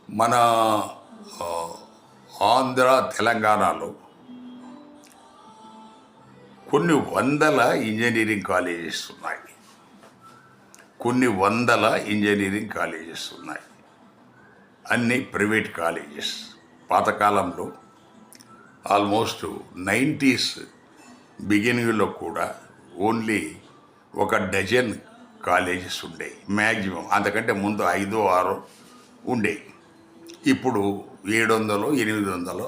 మన ఆ, ఆంధ్ర తెలంగాణలో కొన్ని వందల ఇంజనీరింగ్ కాలేజెస్ ఉన్నాయి. కొన్ని వందల ఇంజనీరింగ్ కాలేజెస్ ఉన్నాయి. అన్ని ప్రైవేట్ కాలేజెస్. పాతకాలంలో ఆల్మోస్ట్ 90s బిగినింగ్లో కూడా ఓన్లీ ఒక డజన్ కాలేజెస్ ఉండేవి మ్యాక్సిమం. అంతకంటే ముందు 5 6 ఉండేవి. ఇప్పుడు 700 800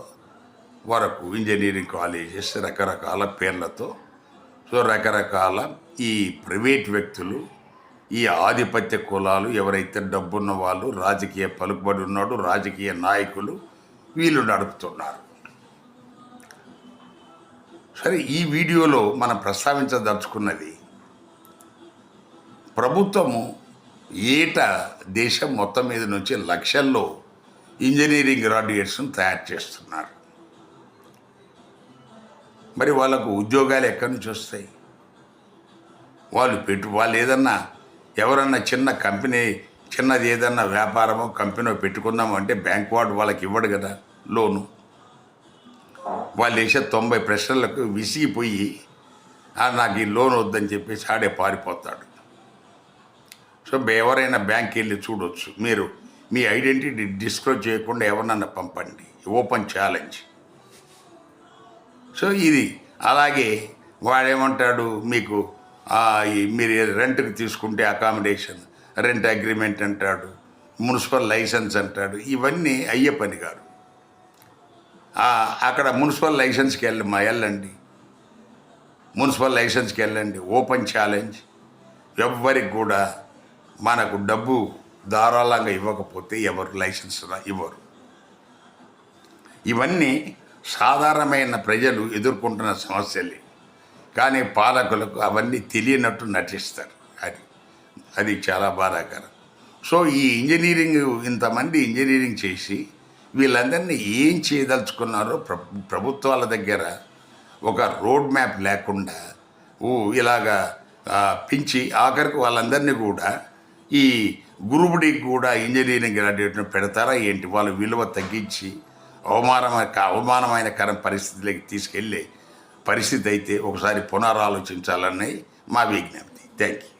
వరకు ఇంజనీరింగ్ కాలేజెస్ రకరకాల పేర్లతో. సో రకరకాల ఈ ప్రైవేట్ వ్యక్తులు, ఈ ఆధిపత్య కులాలు, ఎవరైతే డబ్బున్న వాళ్ళు, రాజకీయ పలుకుబడి ఉన్నాడు, రాజకీయ నాయకులు, వీళ్ళు నడుపుతున్నారు. సరే, ఈ వీడియోలో మనం ప్రస్తావించదలుచుకున్నది, ప్రభుత్వము ఏటా దేశం మొత్తం మీద నుంచి లక్షల్లో ఇంజనీరింగ్ గ్రాడ్యుయేట్స్ను తయారు చేస్తున్నారు. మరి వాళ్ళకు ఉద్యోగాలు ఎక్కడి నుంచి వస్తాయి? వాళ్ళు ఏదన్నా ఎవరన్నా చిన్న కంపెనీ, చిన్నది ఏదన్నా వ్యాపారమో కంపెనో పెట్టుకుందాము అంటే బ్యాంక్ వాడు వాళ్ళకి ఇవ్వడు కదా లోను. వాళ్ళు వేసే 90 ప్రశ్నలకు విసిగిపోయి నాకు ఈ లోన్ వద్దని చెప్పేసి ఆడే పారిపోతాడు. సో ఎవరైనా బ్యాంక్కి వెళ్ళి చూడవచ్చు. మీరు మీ ఐడెంటిటీ డిస్క్లోజ్ చేయకుండా ఎవరినన్నా పంపండి, ఓపెన్ ఛాలెంజ్. సో ఇది అలాగే వాడేమంటాడు, మీకు మీరు రెంట్కి తీసుకుంటే అకామిడేషన్, రెంట్ అగ్రిమెంట్ అంటాడు, మున్సిపల్ లైసెన్స్ అంటాడు. ఇవన్నీ అయ్యే పని కాదు. అక్కడ మున్సిపల్ లైసెన్స్కి వెళ్ళండి, మున్సిపల్ లైసెన్స్కి వెళ్ళండి, ఓపెన్ ఛాలెంజ్. ఎవ్వరికి కూడా మనకు డబ్బు ధారాళంగా ఇవ్వకపోతే ఎవరు లైసెన్స్ ఇవ్వరు. ఇవన్నీ సాధారణమైన ప్రజలు ఎదుర్కొంటున్న సమస్యలే. కానీ పాలకులకు అవన్నీ తెలియనట్టు నటిస్తారు. అది చాలా బాధాకరం. సో ఈ ఇంజనీరింగ్, ఇంతమంది ఇంజనీరింగ్ చేసి వీళ్ళందరినీ ఏం చేయదలుచుకున్నారో ప్రభుత్వాల దగ్గర ఒక రోడ్ మ్యాప్ లేకుండా ఇలాగా పెంచి ఆఖరికి వాళ్ళందరినీ కూడా ఈ గ్రూప్-డి కూడా ఇంజనీరింగ్ గ్రాడ్యుయేట్ను పెడతారా ఏంటి? వాళ్ళ విలువ తగ్గించి అవమానమైన పరిస్థితులకి తీసుకెళ్ళే పరిస్థితి అయితే ఒకసారి పునరాలోచించాలని మా విజ్ఞప్తి. Thank you.